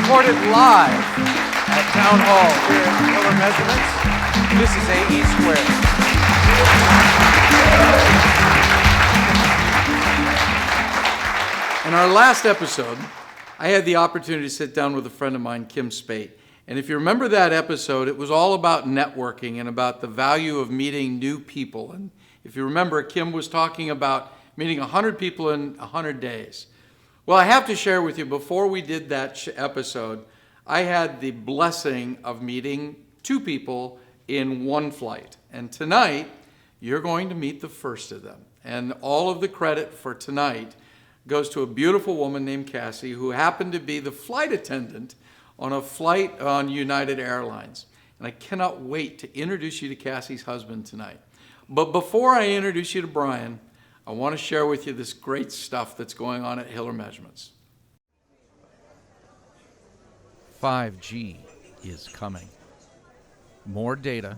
recorded live at Town Hall here at Hiller Measurements. This is AE Squared. In our last episode, I had the opportunity to sit down with a friend of mine, Kim Spate. And if you remember that episode, it was all about networking and about the value of meeting new people. And if you remember, Kim was talking about meeting 100 people in 100 days. Well, I have to share with you, before we did that episode, I had the blessing of meeting 2 people in one flight. And tonight, you're going to meet the first of them. And all of the credit for tonight goes to a beautiful woman named Cassie, who happened to be the flight attendant on a flight on United Airlines. And I cannot wait to introduce you to Cassie's husband tonight. But before I introduce you to Brian, I want to share with you this great stuff that's going on at Hiller Measurements. 5G is coming. More data,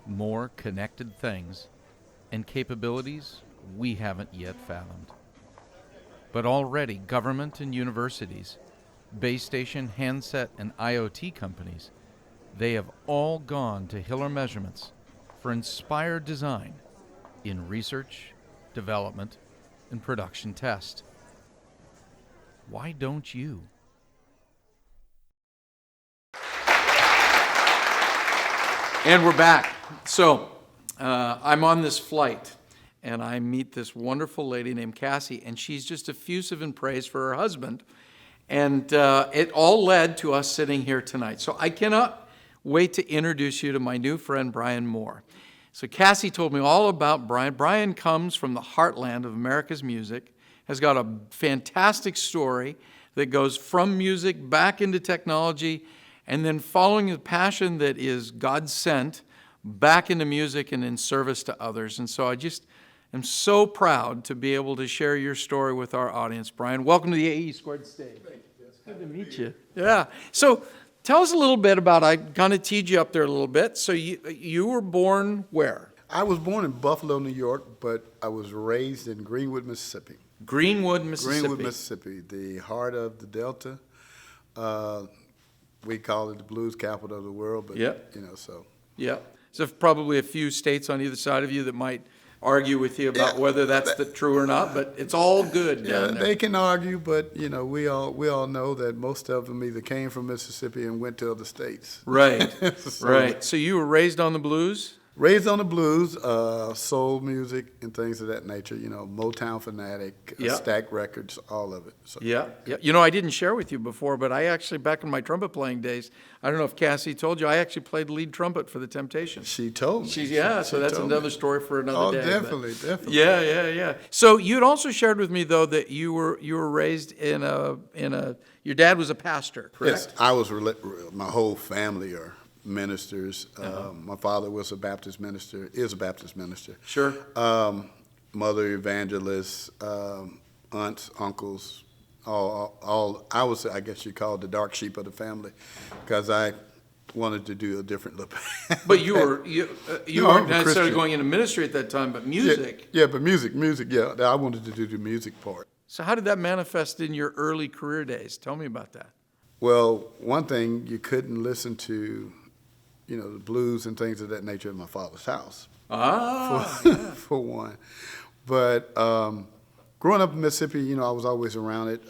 more connected things, and capabilities we haven't yet fathomed. But already government and universities, base station, handset, and IoT companies, they have all gone to Hiller Measurements for inspired design in research, development, and production test. Why don't you? And we're back. So I'm on this flight, and I meet this wonderful lady named Cassie, and she's just effusive in praise for her husband. And it all led to us sitting here tonight. So I cannot wait to introduce you to my new friend, Brian Moore. So Cassie told me all about Brian. Brian comes from the heartland of America's music, has got a fantastic story that goes from music back into technology, and then following the passion that is God-sent back into music and in service to others. And so I just am so proud to be able to share your story with our audience. Brian, welcome to the AE Squared stage. Thank you. Yes, good to meet you. Yeah. So tell us a little bit about, I kind of teed you up there a little bit. So you were born where? I was born in Buffalo, New York, but I was raised in Greenwood, Mississippi. Greenwood, Mississippi. Greenwood, Mississippi, the heart of the Delta. We call it the blues capital of the world, but so. Yeah. So probably a few states on either side of you that might argue with you about whether that's true or not, but it's all good down there. They can argue, but we all know that most of them either came from Mississippi and went to other states. Right, right. So you were raised on the blues? Raised on the blues, soul music and things of that nature, Motown fanatic, Stack Records, all of it. So. Yeah. I didn't share with you before, but I actually, back in my trumpet playing days, I don't know if Cassie told you, I actually played lead trumpet for the Temptations. She told me. So that's another story for another day. Definitely. Yeah. So you'd also shared with me, though, that you were raised in your dad was a pastor, correct? Yes, I was, my whole family are ministers. My father was a Baptist minister, is a Baptist minister. Sure. Mother evangelist, aunts, uncles, all. I was, I guess you call it the dark sheep of the family, because I wanted to do a different look. But you weren't necessarily going into ministry at that time, but music. Yeah, but music. Yeah, I wanted to do the music part. So how did that manifest in your early career days? Tell me about that. Well, one thing, you couldn't listen to the blues and things of that nature in my father's house. For one. But growing up in Mississippi, I was always around it,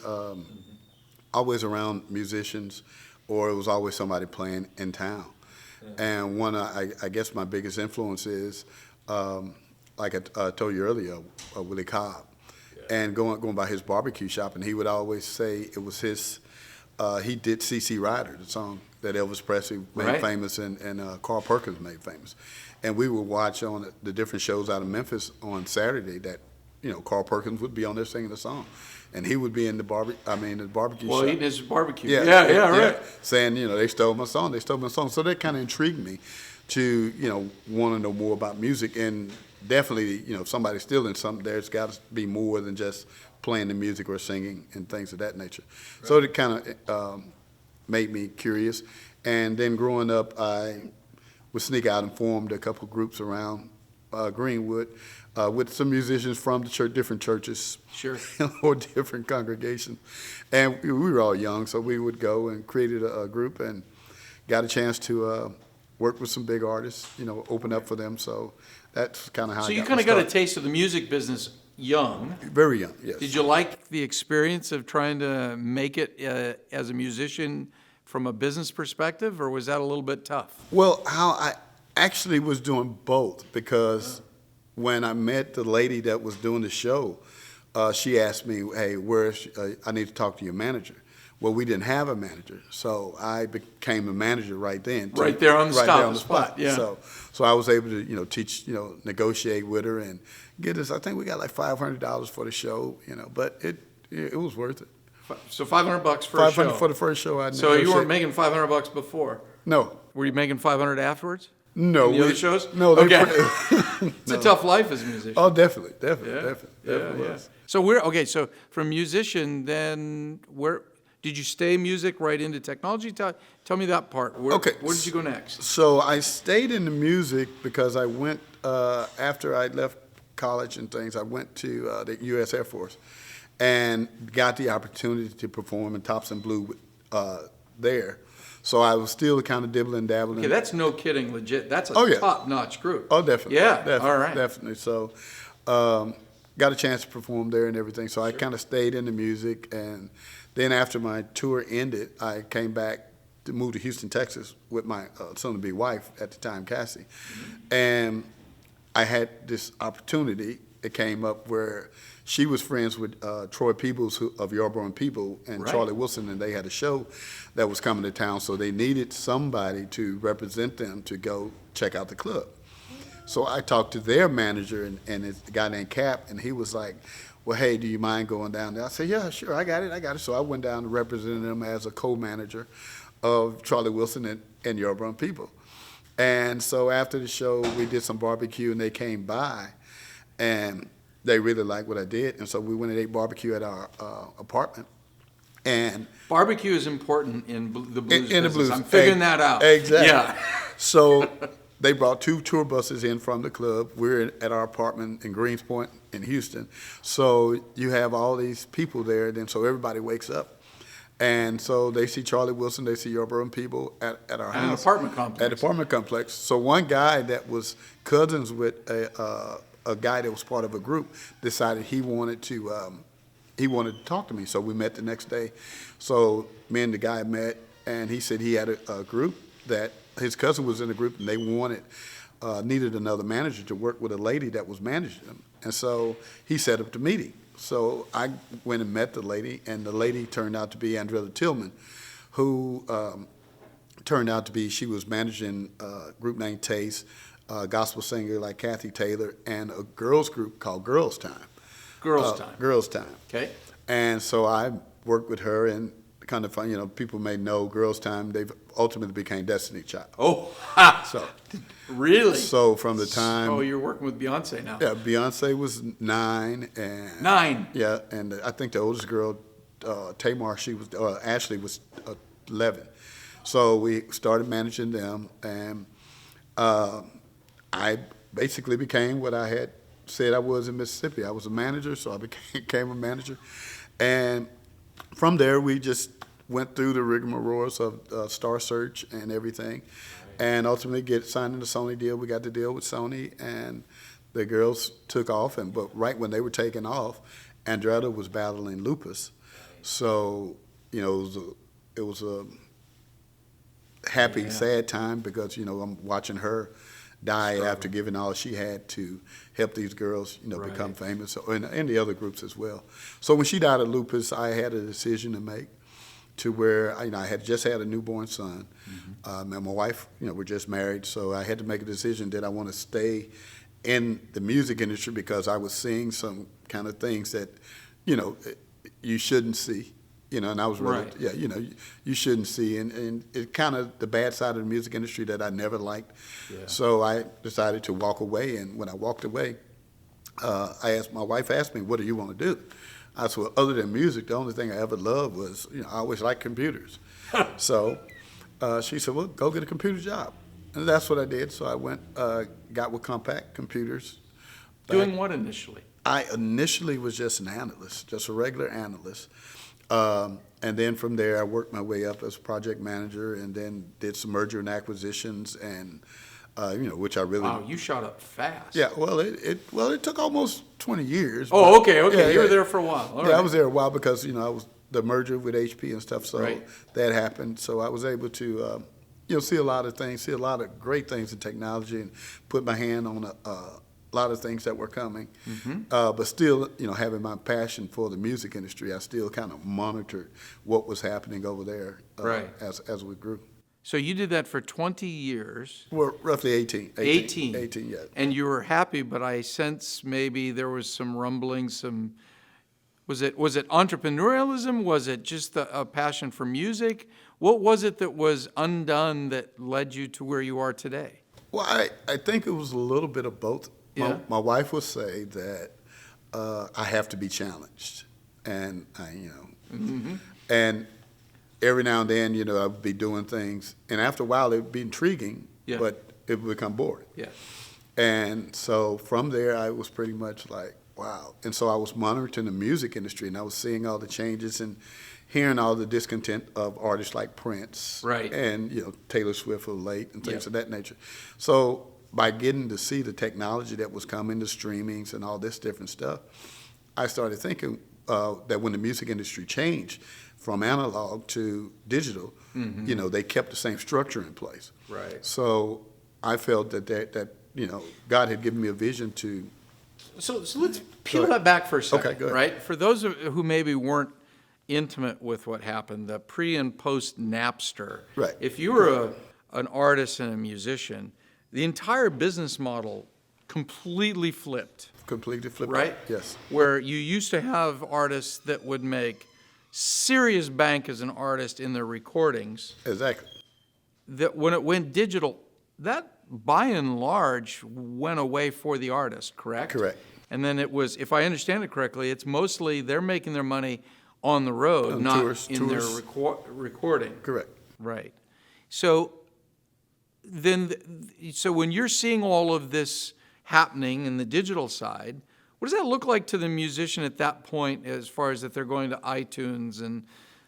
always around musicians, or it was always somebody playing in town. And one, I guess my biggest influence is, like I told you earlier, Willie Cobb. And going by his barbecue shop, and he would always say it was his, he did C.C. Rider, the song that Elvis Presley made famous and Carl Perkins made famous. And we would watch on the different shows out of Memphis on Saturday that, Carl Perkins would be on there singing the song. And he would be in the barbecue shop. Well, eating his barbecue. Yeah, right. Saying, they stole my song. So that kind of intrigued me to, want to know more about music. And definitely, if somebody's stealing something, there's got to be more than just playing the music or singing and things of that nature. Right. So it kind of made me curious. And then growing up, I would sneak out and formed a couple groups around Greenwood. with some musicians from the church, different churches, Sure. or different congregations. And we were all young, so we would go and created a group and got a chance to work with some big artists, open up for them. So that's kind of how So I you got kind my of got a start. taste of the music business young. Very young, yes. Did you like the experience of trying to make it as a musician from a business perspective, or was that a little bit tough? Well, how I actually was doing both, because when I met the lady that was doing the show, she asked me, hey, I need to talk to your manager. Well, we didn't have a manager, so I became a manager right then. Right there on the right spot. there on the spot. Yeah. So I was able to, teach, negotiate with her and get us. I think we got like $500 for the show, but it was worth it. So $500 for a show. $500 for the first show. I So you weren't negotiated. making $500 before. No. Were you making $500 afterwards? No. The other shows? No. Okay. It's a tough life as a musician. Oh, definitely. Yeah. Was. So from musician, then where did you stay music right into technology? Tell me that part. Where did you go next? So I stayed in the music because I went, after I left college and things, I went to the U.S. Air Force and got the opportunity to perform in Tops and Blue there. So I was still kind of dibbling, dabbling. Okay, that's no kidding, legit. That's a top-notch group. Oh, definitely. Yeah, Definitely, all right. Definitely. So got a chance to perform there and everything. So I kind of stayed in the music. And then after my tour ended, I came back to move to Houston, Texas with my soon-to-be wife at the time, Cassie. Mm-hmm. And I had this opportunity. It came up where she was friends with Troy Peebles of Yarborough and People and Right. Charlie Wilson, and they had a show that was coming to town, so they needed somebody to represent them to go check out the club. So I talked to their manager and it's a guy named Cap, and he was like, well, hey, do you mind going down there? I said, yeah, sure, I got it. So I went down to represent them as a co-manager of Charlie Wilson and Yarborough and People. And so after the show, we did some barbecue, and they came by, and they really liked what I did. And so we went and ate barbecue at our apartment. And Barbecue is important in the blues in the business. blues. I'm figuring that out. Exactly. Yeah. So they brought 2 tour buses in from the club. We're at our apartment in Greenspoint in Houston. So you have all these people there, and then so everybody wakes up. And so they see Charlie Wilson, they see Yarborough and People at our At an house. apartment complex. At the apartment complex. So one guy that was cousins with a guy that was part of a group decided he wanted to talk to me. So we met the next day. So me and the guy met, and he said he had a group that his cousin was in a group, and they needed another manager to work with a lady that was managing them. And so he set up the meeting. So I went and met the lady, and the lady turned out to be Andrea Tillman, who turned out to be, she was managing a group named Taste, a gospel singer like Kathy Taylor, and a girls group called Girls Time. Girls Time. Girls Time. Okay. And so I worked with her, and kind of fun, people may know Girls Time, they've ultimately became Destiny Child. Oh, ha. So, Really? so from the time, Oh, you're working with Beyonce now. yeah, Beyonce was 9, and 9. yeah, and I think the oldest girl, Tamar, Ashley was 11. So we started managing them, and I basically became what I had said I was in Mississippi. I was a manager, so I became a manager. And from there, we just went through the rigmaroles of Star Search and everything, and ultimately get signed in the Sony deal. We got the deal with Sony, and the girls took off. But right when they were taking off, Andretta was battling lupus. So, it was a happy, sad time because, I'm watching her die after giving all she had to help these girls, become famous, and the other groups as well. So when she died of lupus, I had a decision to make to where, I had just had a newborn son, and my wife, we're just married, so I had to make a decision that I want to stay in the music industry because I was seeing some kind of things that, you shouldn't see. And I was really, you shouldn't see. And it's kind of the bad side of the music industry that I never liked. Yeah. So I decided to walk away. And when I walked away, my wife asked me, what do you want to do? I said, well, other than music, the only thing I ever loved was, I always liked computers. So she said, well, go get a computer job. And that's what I did. So I went, got with Compact Computers, Doing what initially? I initially was just an analyst, just a regular analyst. And then from there, I worked my way up as project manager, and then did some merger and acquisitions, and which I really. Wow, you shot up fast. Yeah, well, it took almost 20 years. Oh, but okay. yeah, You were yeah. there for a while. All Yeah, right. I was there a while because I was the merger with HP and stuff, so Right. that happened. So I was able to see a lot of things, see a lot of great things in technology, and put my hand on a lot of things that were coming. But still, having my passion for the music industry, I still kind of monitored what was happening over there Right. as we grew. So you did that for 20 years. Well, roughly 18. 18. 18, yeah. And you were happy, but I sense maybe there was some rumbling, was it entrepreneurialism? Was it just a passion for music? What was it that was undone that led you to where you are today? Well, I think it was a little bit of both. Yeah. My wife would say that I have to be challenged, and and every now and then, I would be doing things, and after a while, it would be intriguing, Yeah. but it would become boring. Yeah. And so from there, I was pretty much like, wow. And so I was monitoring the music industry, and I was seeing all the changes and hearing all the discontent of artists like Prince, Right. and Taylor Swift of late and things Yeah. of that nature. So by getting to see the technology that was coming, the streamings and all this different stuff, I started thinking that when the music industry changed from analog to digital, they kept the same structure in place. Right. So I felt that God had given me a vision to. So let's peel that back for a second, Okay, go ahead. right? For those who maybe weren't intimate with what happened, the pre and post Napster. Right. If you were an artist and a musician, the entire business model completely flipped, Completely flipped. right? Yes. Where you used to have artists that would make serious bank as an artist in their recordings, Exactly. that when it went digital, that by and large went away for the artist, correct? Correct. And then it was, if I understand it correctly, it's mostly they're making their money on the road, On not tours, in their tours. recording. Correct. Right. So then, so when you're seeing all of this happening in the digital side, what does that look like to the musician at that point, as far as that they're going to iTunes and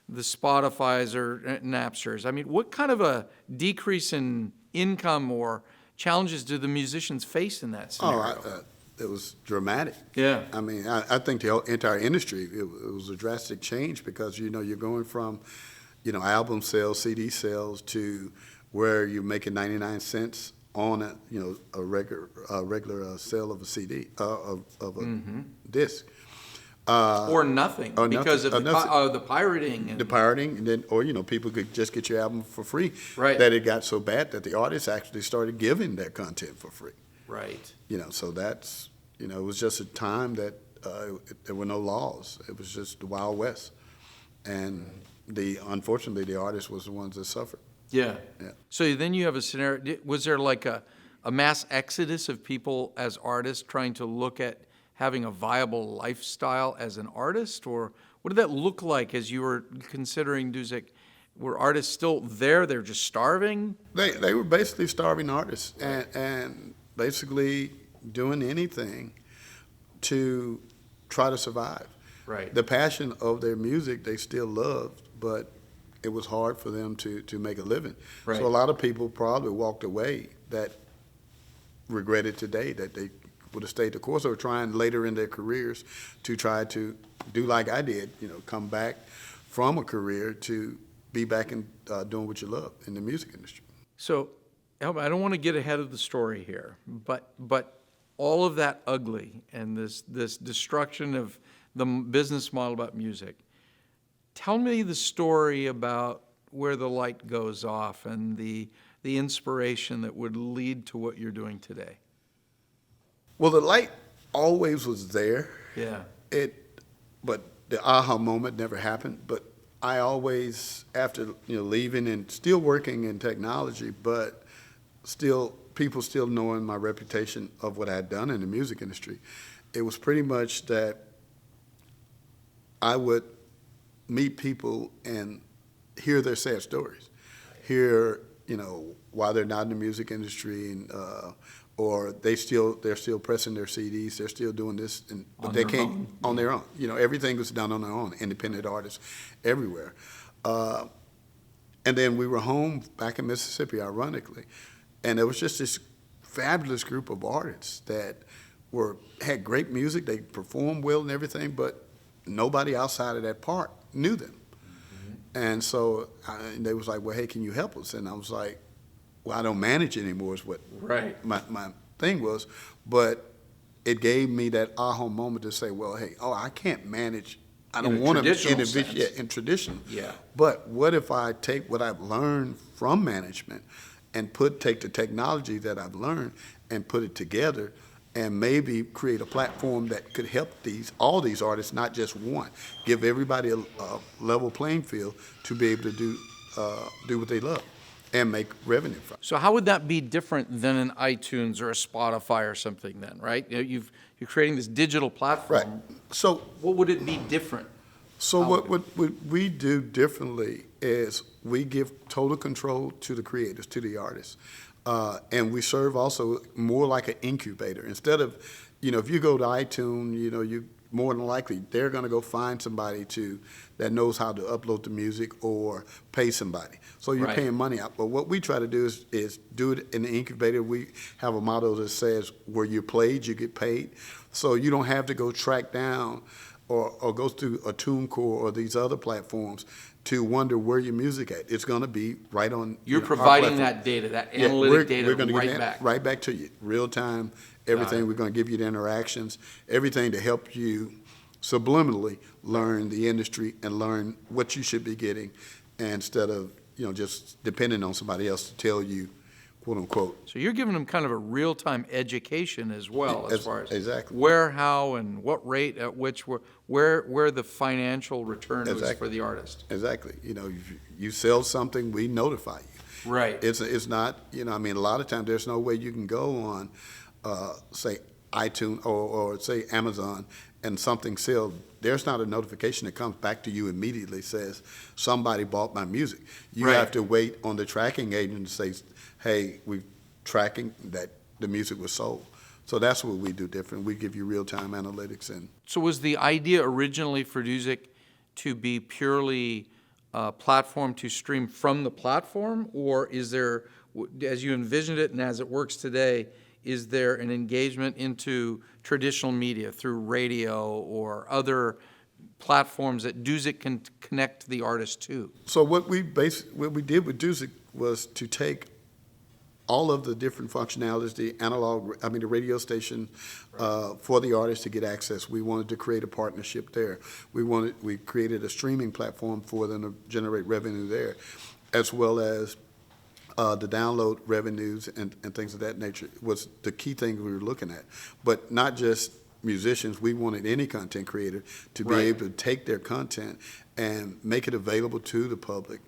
the Spotify's or Napsters? I mean, what kind of a decrease in income or challenges do the musicians face in that scenario? It was dramatic. Yeah. I mean, I think the entire industry, it was a drastic change because, you're going from, album sales, CD sales to where you're making 99 cents on a regular sale of a CD, of a disc. Or nothing, or because nothing, of the pirating. And, The pirating, and then, or people could just get your album for free. Right. That it got so bad that the artists actually started giving their content for free. right. So that's, it was just a time that there were no laws. It was just the Wild West. And unfortunately, the artists was the ones that suffered. Yeah. Yeah. So then you have a scenario. Was there like a mass exodus of people as artists trying to look at having a viable lifestyle as an artist? Or what did that look like as you were considering Dousic? Were artists still there? They're just starving? They were basically starving artists and basically doing anything to try to survive. Right. The passion of their music they still loved, but it was hard for them to make a living. Right. So a lot of people probably walked away that regretted today that they would have stayed the course, or trying later in their careers to try to do like I did, come back from a career to be back in doing what you love in the music industry. So, Albert, I don't want to get ahead of the story here, but all of that ugly and this destruction of the business model about music, tell me the story about where the light goes off and the inspiration that would lead to what you're doing today. Well, the light always was there. Yeah. But the aha moment never happened. But I always, after leaving and still working in technology, but still people still knowing my reputation of what I had done in the music industry, it was pretty much that I would meet people and hear their sad stories, hear why they're not in the music industry, and or they're still pressing their CDs, they're still doing this, but they can't own. on their own. Everything was done on their own. Independent artists everywhere, and then we were home back in Mississippi, ironically, and there was just this fabulous group of artists that had great music. They performed well and everything, but nobody outside of that part knew them. And so they was like, well, hey, can you help us? And I was like, well, I don't manage anymore is what my thing was. But it gave me that aha moment to say, well, hey, I can't manage. I don't want to in tradition. Yeah. But what if I take what I've learned from management and take the technology that I've learned and put it together and maybe create a platform that could help all these artists, not just one, give everybody a level playing field to be able to do what they love and make revenue from. So how would that be different than an iTunes or a Spotify or something then, right? You're creating this digital platform. Right. So what would it be different? So what we do differently is we give total control to the creators, to the artists. And we serve also more like an incubator. Instead of, if you go to iTunes, you more than likely they're going to go find somebody that knows how to upload the music or pay somebody. So you're paying money out. But what we try to do is do it in the incubator. We have a motto that says, where you played, you get paid. So you don't have to go track down or go through a TuneCore or these other platforms to wonder where your music at. It's going to be right on. You're providing that data, that analytic data, we're going to right back. Right back to you, real time. Everything. We're going to give you the interactions, everything to help you subliminally learn the industry and learn what you should be getting, instead of just depending on somebody else to tell you, quote unquote. So you're giving them kind of a real-time education as well, as far as exactly where, how, and what rate at which, where the financial return was for the artist. Exactly. If you sell something, we notify you. Right. It's not. A lot of times there's no way you can go on, say iTunes or say Amazon, and something sells. There's not a notification that comes back to you immediately says somebody bought my music. You have to wait on the tracking agent to say, hey, we're tracking that the music was sold. So that's what we do different. We give you real-time analytics. So was the idea originally for Dousic to be purely a platform to stream from the platform, or is there, as you envisioned it and as it works today, is there an engagement into traditional media through radio or other platforms that Dousic can connect the artist to? So what we did with Dousic was to take all of the different functionalities, the radio station, for the artists to get access. We wanted to create a partnership there. We created a streaming platform for them to generate revenue there, as well as the download revenues and things of that nature was the key thing we were looking at. But not just musicians, we wanted any content creator to be able to take their content and make it available to the public,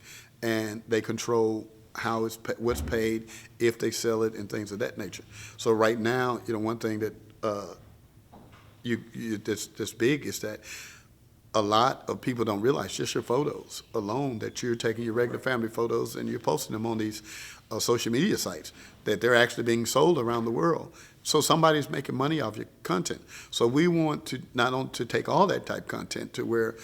and they control how what's paid, if they sell it, and things of that nature. So right now, one thing that that's big is that a lot of people don't realize just your photos alone, that you're taking your regular family photos and you're posting them on these social media sites, that they're actually being sold around the world. So somebody's making money off your content. So we want to not only to take all that type content to where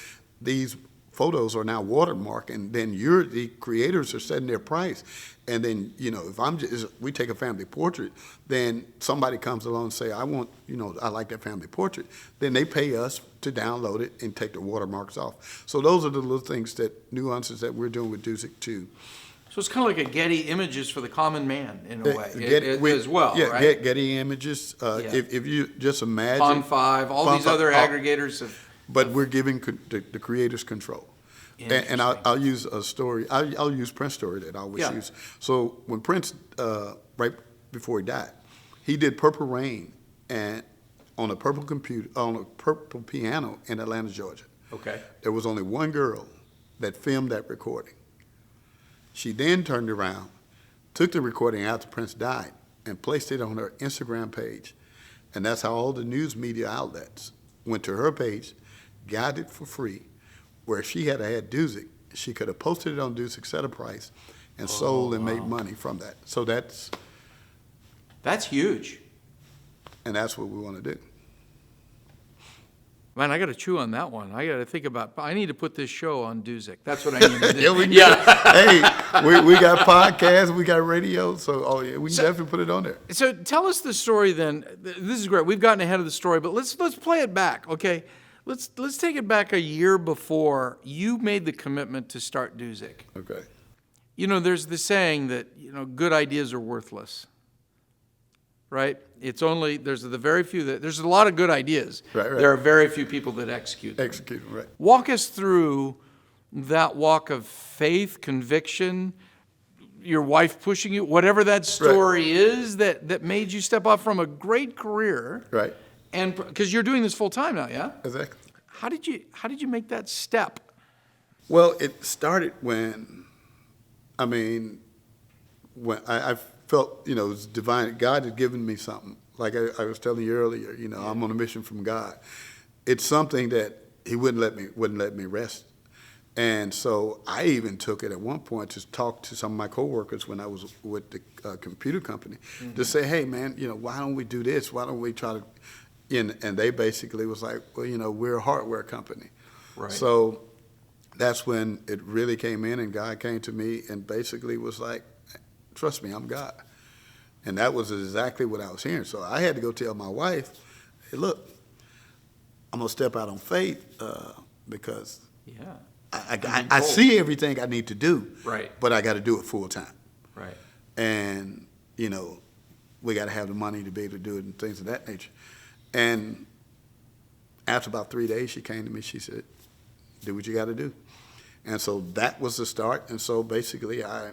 these photos are now watermarked, and then the creators are setting their price. And then, if we take a family portrait, then somebody comes along and say, I like that family portrait. Then they pay us to download it and take the watermarks off. So those are the little things, nuances that we're doing with Dousic too. So it's kind of like a Getty Images for the common man in a way, as well, right? Getty Images. If you just imagine. Pond5, all these other aggregators of. But we're giving the creators control. And I'll use a story. I'll use Prince's story that I always use. So when Prince, right before he died, he did Purple Rain and on a purple piano in Atlanta, Georgia. Okay. There was only one girl that filmed that recording. She then turned around, took the recording after Prince died, and placed it on her Instagram page. And that's how all the news media outlets went to her page, got it for free, where she had Dousic. She could have posted it on Dousic, set a price, and sold and made money from that. So that's huge. And that's what we want to do. Man, I got to chew on that one. I got to think about. I need to put this show on Dousic. That's what I need to do. Hey, we got podcasts, we got radio, so we can definitely put it on there. So tell us the story then. This is great. We've gotten ahead of the story, but let's play it back, okay? Let's take it back a year before you made the commitment to start Dousic. Okay. You know, there's the saying that good ideas are worthless. Right? It's only, there's the very few there's a lot of good ideas. Right. There are very few people that execute them. Right. Walk us through that walk of faith, conviction, your wife pushing you, whatever that story is that made you step off from a great career. Right. And because you're doing this full time now, yeah? Exactly. How did you make that step? Well, it started when I felt, it was divine. God had given me something. Like I was telling you earlier, I'm on a mission from God. It's something that He wouldn't let me rest. And so I even took it at one point to talk to some of my coworkers when I was with the computer company to say, hey, man, why don't we do this? Why don't we try to? And they basically was like, well, we're a hardware company. Right. So that's when it really came in, and God came to me and basically was like, trust me, I'm God. And that was exactly what I was hearing. So I had to go tell my wife, hey, look, I'm going to step out on faith because I see everything I need to do, right? But I got to do it full time. Right. And, we got to have the money to be able to do it and things of that nature. And after about 3 days, she came to me. She said, do what you got to do. And so that was the start. And so basically I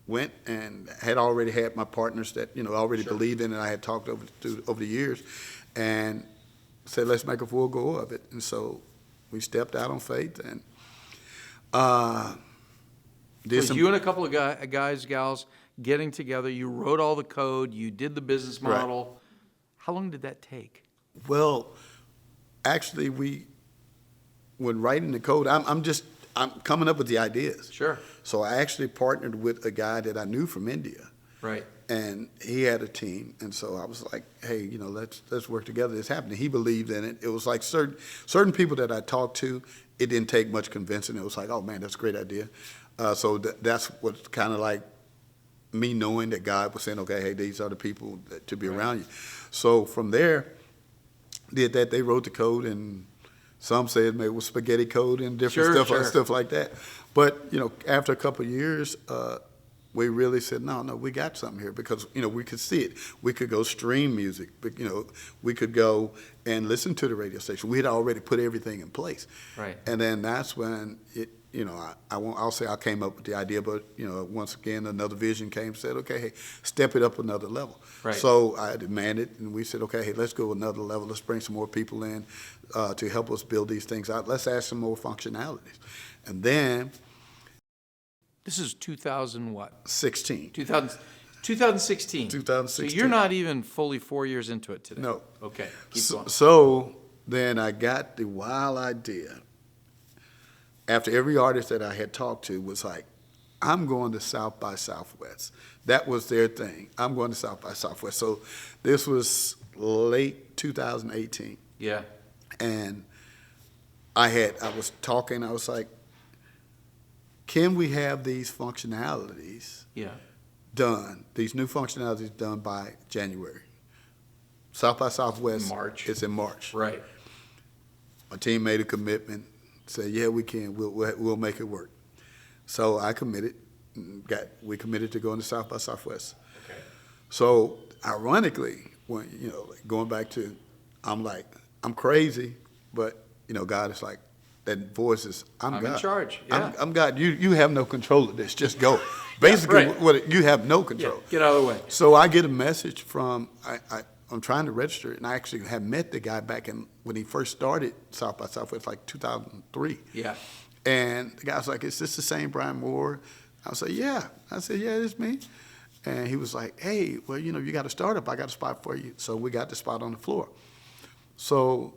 went and had already had my partners that, already believed in it. I had talked over the years and said, let's make a full go of it. And so we stepped out on faith and did some. You and a couple of guys, gals, getting together. You wrote all the code. You did the business model. Right. How long did that take? Well, actually, when writing the code, I'm coming up with the ideas. Sure. So I actually partnered with a guy that I knew from India. Right. And he had a team, and so I was like, hey, let's work together. This happened. He believed in it. It was like certain people that I talked to, it didn't take much convincing. It was like, oh man, that's a great idea. So that's what kind of like me knowing that God was saying, okay, hey, these are the people to be around you. So from there, did that. They wrote the code, and some said maybe it was spaghetti code and different stuff like that. But after a couple of years, we really said, no, we got something here because we could see it. We could go stream music, but we could go and listen to the radio station. We had already put everything in place. Right. And then that's when it. I'll say I came up with the idea, but once again another vision came and said, okay, hey, step it up another level. Right. So I demanded, and we said, okay, hey, let's go another level. Let's bring some more people in to help us build these things out. Let's add some more functionalities, and then. This is 2000 what? 16. 2016. 2016. So you're not even fully 4 years into it today. No. Okay. Keep going. So then I got the wild idea. After every artist that I had talked to was like, I'm going to South by Southwest. That was their thing. I'm going to South by Southwest. So this was late 2018. Yeah. And I was talking, I was like, can we have these functionalities done, these new functionalities done by January? South by Southwest March. It's in March. Right. My team made a commitment, said, yeah, we can, we'll make it work. So I committed, we committed to going to South by Southwest. Okay. So ironically, when going back to, I'm like, I'm crazy, but God is like, that voice is, I'm God. in charge. Yeah. I'm God. You have no control of this. Just go. Basically, you have no control. Yeah, get out of the way. So I get a message from, I'm trying to register it, and I actually have met the guy back when he first started South by Southwest, like 2003. Yeah. And the guy's like, is this the same Brian Moore? I was like, yeah. I said, yeah, it's me. And he was like, hey, well, you got a startup. I got a spot for you. So we got the spot on the floor. So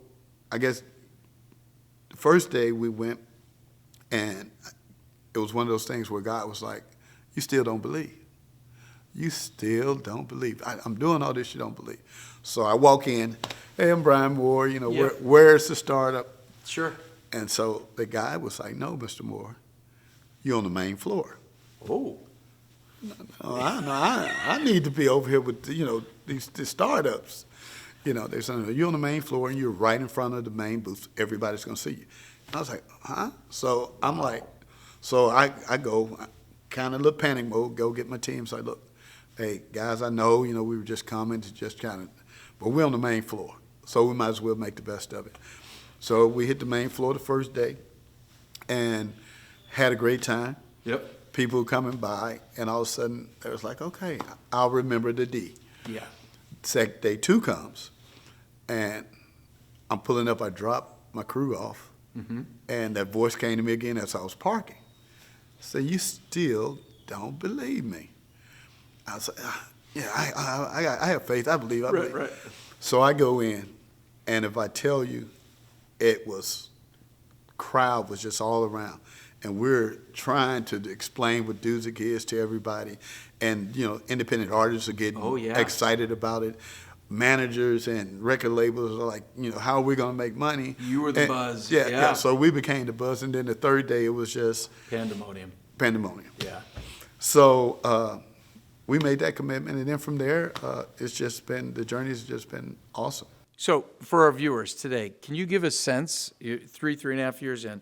I guess the first day we went, and it was one of those things where God was like, you still don't believe. you still don't believe. I'm doing all this you don't believe. So I walk in, hey, I'm Brian Moore, where's the startup? Sure. And so the guy was like, no, Mr. Moore, you're on the main floor. Oh. No, I need to be over here with, these startups. They're saying, you're on the main floor and you're right in front of the main booth. Everybody's going to see you. And I was like, huh? So I'm like, I go, kind of a little panic mode, go get my team. So I look, hey, guys, I know, we were just coming to just kind of, but we're on the main floor. So we might as well make the best of it. So we hit the main floor the first day and had a great time. Yep. People coming by, and all of a sudden, it was like, okay, I'll remember the D. Yeah. Day 2 comes, and I'm pulling up. I drop my crew off, and that voice came to me again as I was parking. So you still don't believe me? I was like, yeah, I have faith. I believe. Right. So I go in, and if I tell you, crowd was just all around. And we're trying to explain what Dousic is to everybody. And, independent artists are getting excited about it. Managers and record labels are like, how are we going to make money? You were the buzz. Yeah. So we became the buzz. And then the third day, it was just Pandemonium. Yeah. So we made that commitment. And then from there, the journey has just been awesome. So for our viewers today, can you give a sense, 3.5 years in,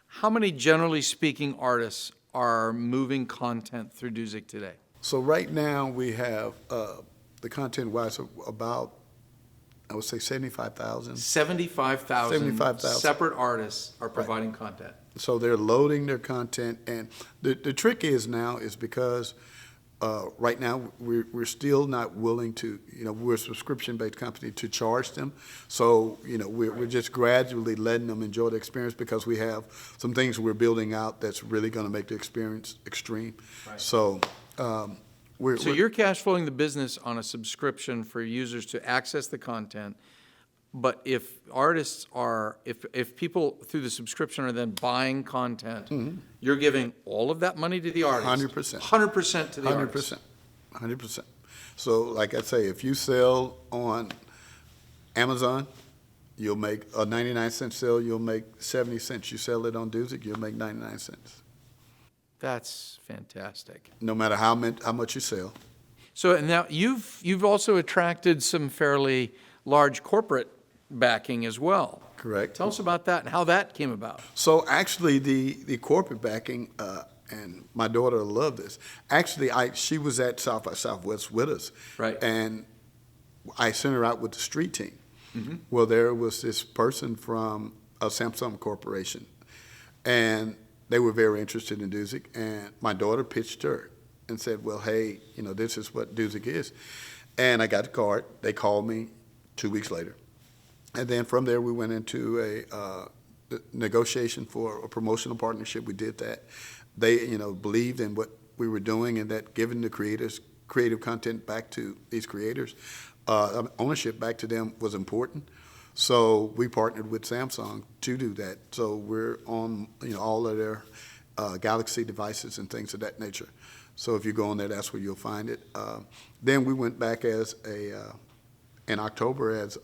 how many, generally speaking, artists are moving content through Dousic today? So right now we have the content-wise about, I would say 75,000. 75,000 separate artists are providing content. So they're loading their content, and the trick is because right now we're still not willing to, we're a subscription-based company, to charge them. So, we're just gradually letting them enjoy the experience because we have some things we're building out that's really going to make the experience extreme. Right. So you're cash flowing the business on a subscription for users to access the content. But if artists are, if people through the subscription are then buying content, you're giving all of that money to the artist? 100%. 100% to the artist? 100%. So like I say, if you sell on Amazon, you'll make a 99-cent sale, you'll make 70 cents. You sell it on Dousic, you'll make 99 cents. That's fantastic. No matter how much you sell. So now you've also attracted some fairly large corporate backing as well. Correct. Tell us about that and how that came about. So actually the corporate backing, and my daughter loved this. Actually, she was at South by Southwest with us. Right. And I sent her out with the street team. Well, there was this person from a Samsung Corporation, and they were very interested in Dousic, and my daughter pitched her and said, well, hey, this is what Dousic is. And I got the card. They called me 2 weeks later. And then from there, we went into a negotiation for a promotional partnership. We did that. They, believed in what we were doing, and that giving the creators creative content back to these creators, ownership back to them was important. So we partnered with Samsung to do that. So we're on, all of their Galaxy devices and things of that nature. So if you go on there, that's where you'll find it. Then we went back in October as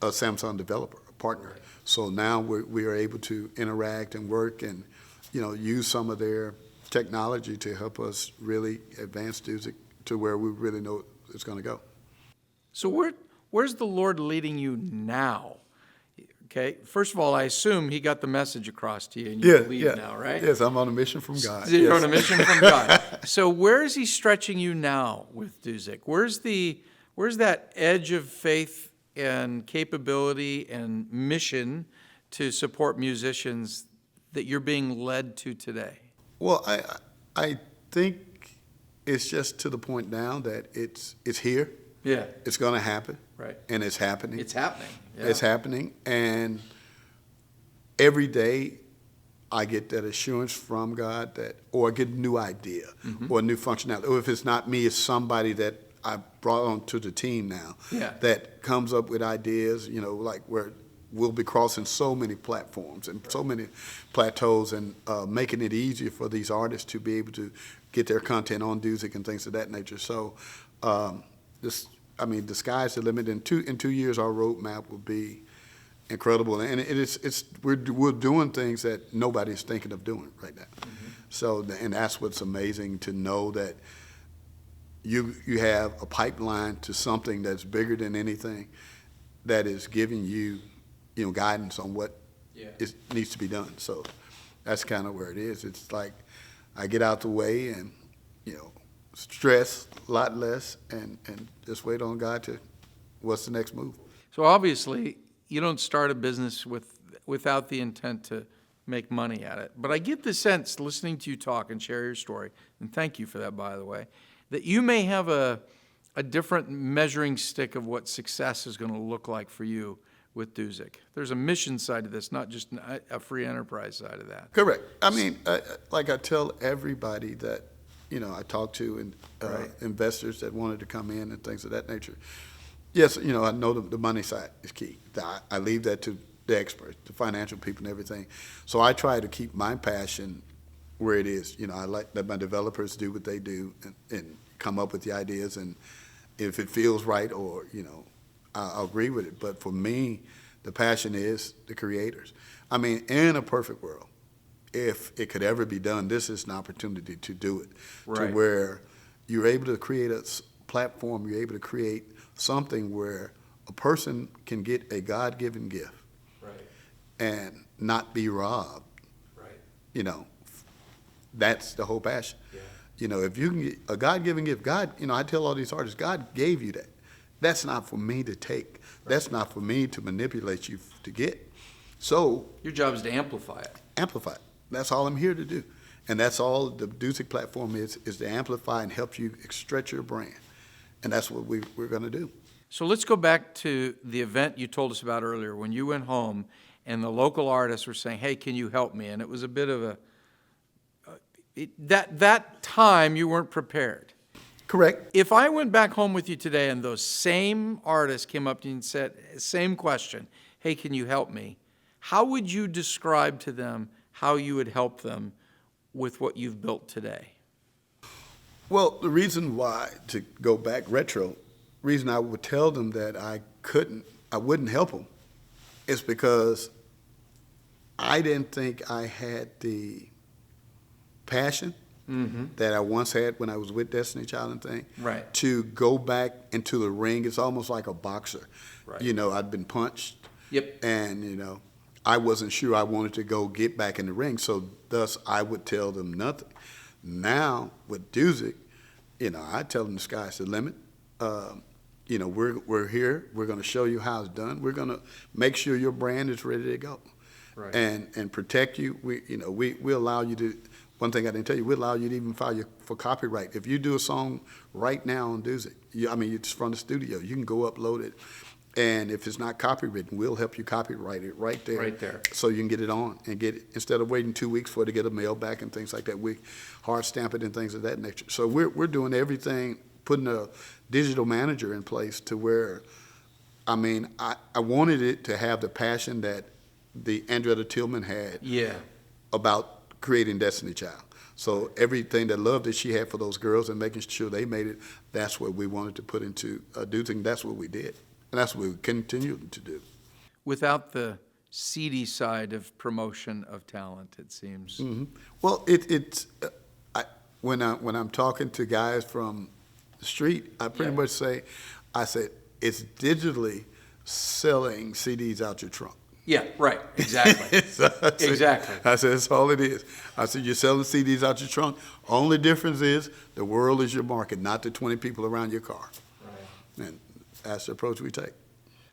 a Samsung developer, a partner. So now we are able to interact and work and, use some of their technology to help us really advance Dousic to where we really know it's going to go. So where's the Lord leading you now? Okay, first of all, I assume He got the message across to you, and you believe now, right? Yes, I'm on a mission from God. You're on a mission from God. So where is He stretching you now with Dousic? Where's that edge of faith and capability and mission to support musicians that you're being led to today? Well, I think it's just to the point now that it's here. Yeah. It's going to happen. Right. And it's happening. It's happening. Yeah. It's happening. And every day I get that assurance from God or I get a new idea or a new functionality. Or if it's not me, it's somebody that I brought onto the team now that comes up with ideas, like where we'll be crossing so many platforms and so many plateaus, and making it easier for these artists to be able to get their content on Dousic and things of that nature. So the sky's the limit. In 2 years, our roadmap will be incredible, and we're doing things that nobody's thinking of doing right now. Mm-hmm. So, and that's what's amazing, to know that you have a pipeline to something that's bigger than anything, that is giving you, guidance on what needs to be done. So that's kind of where it is. It's like I get out the way and, stress a lot less, and just wait on God to what's the next move. So obviously, you don't start a business without the intent to make money at it. But I get the sense, listening to you talk and share your story, and thank you for that, by the way, that you may have a different measuring stick of what success is going to look like for you with Dousic. There's a mission side to this, not just a free enterprise side of that. Correct. I mean, like I tell everybody that, I talk to, and investors that wanted to come in and things of that nature. Yes, I know the money side is key. I leave that to the experts, the financial people and everything. So I try to keep my passion where it is. I like that my developers do what they do and come up with the ideas, and if it feels right, or, I'll agree with it. But for me, the passion is the creators. I mean, in a perfect world, if it could ever be done, this is an opportunity to do it. Right. To where you're able to create a platform, you're able to create something where a person can get a God-given gift, right, and not be robbed. Right. That's the whole passion. Yeah. If you can get a God-given gift, God, I tell all these artists, God gave you that. That's not for me to take. Right. That's not for me to manipulate you to get. So your job is to amplify it. Amplify it. That's all I'm here to do. And that's all the Dousic platform is to amplify and help you stretch your brand. And that's what we're going to do. So let's go back to the event you told us about earlier, when you went home and the local artists were saying, hey, can you help me? And it was a bit of that time you weren't prepared. Correct. If I went back home with you today and those same artists came up to you and said, same question, hey, can you help me? How would you describe to them how you would help them with what you've built today? Well, the reason why, to go back retro, reason I would tell them that I wouldn't help them, is because I didn't think I had the passion that I once had when I was with Destiny Child and thing, right, to go back into the ring. It's almost like a boxer. Right. I'd been punched. Yep. And, I wasn't sure I wanted to go get back in the ring, so thus I would tell them nothing. Now, with Dousic, I tell them the sky's the limit. We're here. We're going to show you how it's done. We're going to make sure your brand is ready to go, right, and protect you. We allow you to. One thing I didn't tell you, we allow you to even file for copyright. If you do a song right now on Dousic, it's from the studio, you can go upload it, and if it's not copywritten, we'll help you copyright it right there. Right there. So you can get it on and get it, instead of waiting 2 weeks for it to get a mail back and things like that. We hard stamp it and things of that nature. So we're doing everything, putting a digital manager in place to where, I wanted it to have the passion that the Andrea Tillman had about creating Destiny Child. So everything that love that she had for those girls and making sure they made it, that's what we wanted to put into Dousic. That's what we did. And that's what we continue to do. Without the seedy side of promotion of talent, it seems. Mm-hmm. Well, when I'm talking to guys from the street, I pretty much say, it's digitally selling CDs out your trunk. Yeah, right, exactly. Exactly. I said, that's all it is. I said, you're selling CDs out your trunk. Only difference is the world is your market, not the 20 people around your car. Right. And that's the approach we take.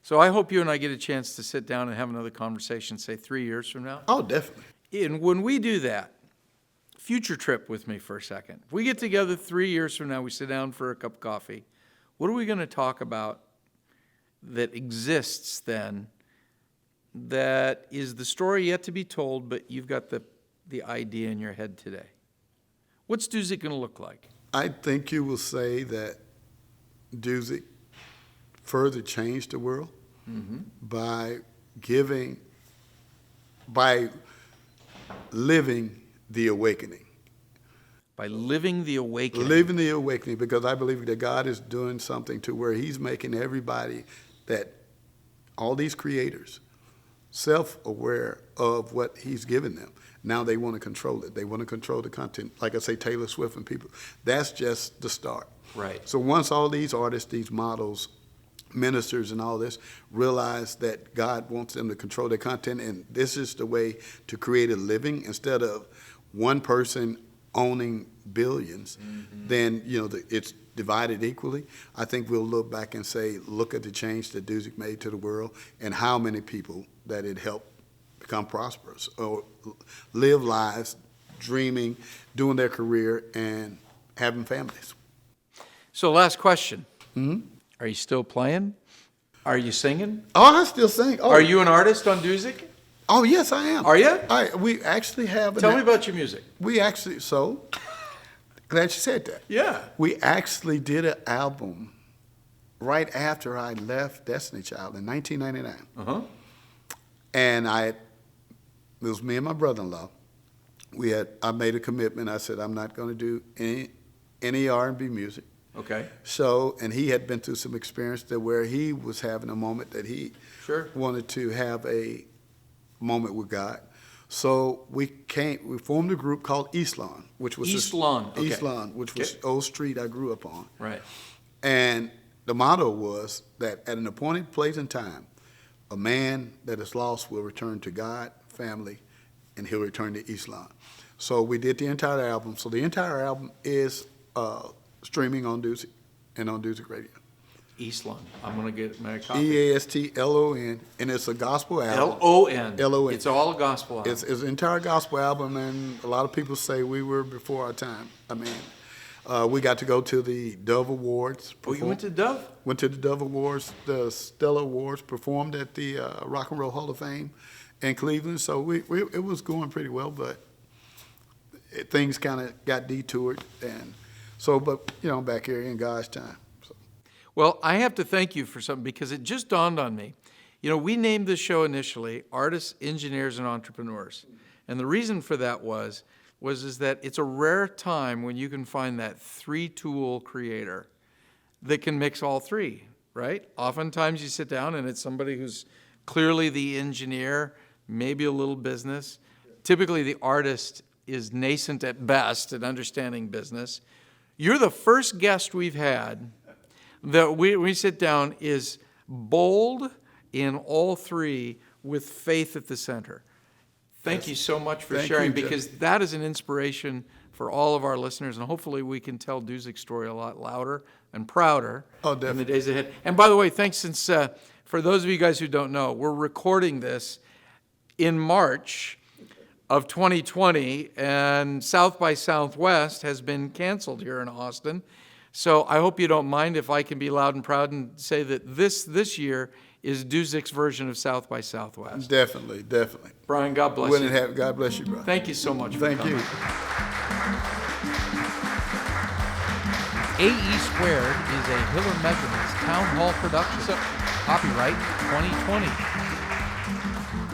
So I hope you and I get a chance to sit down and have another conversation, say 3 years from now. Oh, definitely. And when we do that, future trip with me for a second. If we get together 3 years from now, we sit down for a cup of coffee, what are we going to talk about that exists then that is the story yet to be told, but you've got the idea in your head today? What's Dousic going to look like? I think you will say that Dousic further changed the world by giving, by living the awakening. By living the awakening. Living the awakening, because I believe that God is doing something to where he's making everybody, that all these creators, self-aware of what he's given them. Now they want to control it. They want to control the content. Like I say, Taylor Swift and people. That's just the start. Right. So once all these artists, these models, ministers and all this realize that God wants them to control their content, and this is the way to create a living instead of one person owning billions, then it's divided equally. I think we'll look back and say, look at the change that Dousic made to the world and how many people that it helped become prosperous or live lives dreaming, doing their career, and having families. So last question. Mm-hmm. Are you still playing? Are you singing? Oh, I still sing. Oh. Are you an artist on Dousic? Oh, yes, I am. Are you? We actually have. Tell me about your music. We actually, glad you said that. Yeah. We actually did an album right after I left Destiny Child in 1999. Uh-huh. And it was me and my brother-in-law. I made a commitment. I said, I'm not going to do any R&B music. Okay. So, and he had been through some experience where he was having a moment that he wanted to have a moment with God. So we formed a group called East Lawn, which was East Lawn, which was the old street I grew up on. Right. And the motto was that at an appointed place and time, a man that is lost will return to God, family, and he'll return to East Lawn. So we did the entire album. So the entire album is streaming on Dousic and on Dousic Radio. East Lawn. I'm going to get my copy. EASTLON, and it's a gospel album. LON. LON. It's all a gospel album. It's an entire gospel album, and a lot of people say we were before our time. I mean, we got to go to the Dove Awards. Oh, you went to Dove? Went to the Dove Awards, the Stella Awards, performed at the Rock and Roll Hall of Fame in Cleveland. So it was going pretty well, but things kind of got detoured. And so, but, back here in God's time. So. Well, I have to thank you for something, because it just dawned on me. We named this show initially Artists, Engineers, and Entrepreneurs. And the reason for that was that it's a rare time when you can find that three-tool creator that can mix all three, right? Oftentimes you sit down and it's somebody who's clearly the engineer, maybe a little business. Typically the artist is nascent at best at understanding business. You're the first guest we've had that we sit down is bold in all three with faith at the center. Thank you so much for sharing, because that is an inspiration for all of our listeners, and hopefully we can tell Dousic's story a lot louder and prouder in the days ahead. And by the way, thanks, since for those of you guys who don't know, we're recording this in March of 2020, and South by Southwest has been canceled here in Austin. So I hope you don't mind if I can be loud and proud and say that this year is Dousic's version of South by Southwest. Definitely. Brian, God bless you. God bless you, Brian. Thank you so much for coming. Thank you. AE Squared is a Hiller Measurements Town Hall production. Copyright 2020.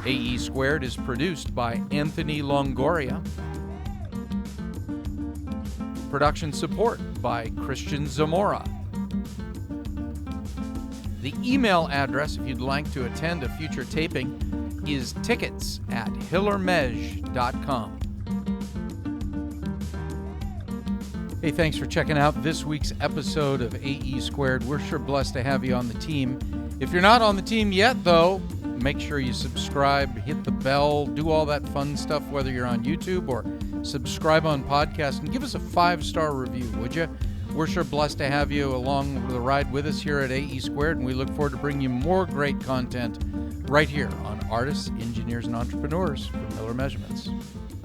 AE Squared is produced by Anthony Longoria. Production support by Christian Zamora. The email address, if you'd like to attend a future taping, is tickets@hillermej.com. Hey, thanks for checking out this week's episode of AE Squared. We're sure blessed to have you on the team. If you're not on the team yet, though, make sure you subscribe, hit the bell, do all that fun stuff, whether you're on YouTube or subscribe on podcast, and give us a 5-star review, would you? We're sure blessed to have you along the ride with us here at AE Squared, and we look forward to bringing you more great content right here on Artists, Engineers, and Entrepreneurs from Hiller Measurements.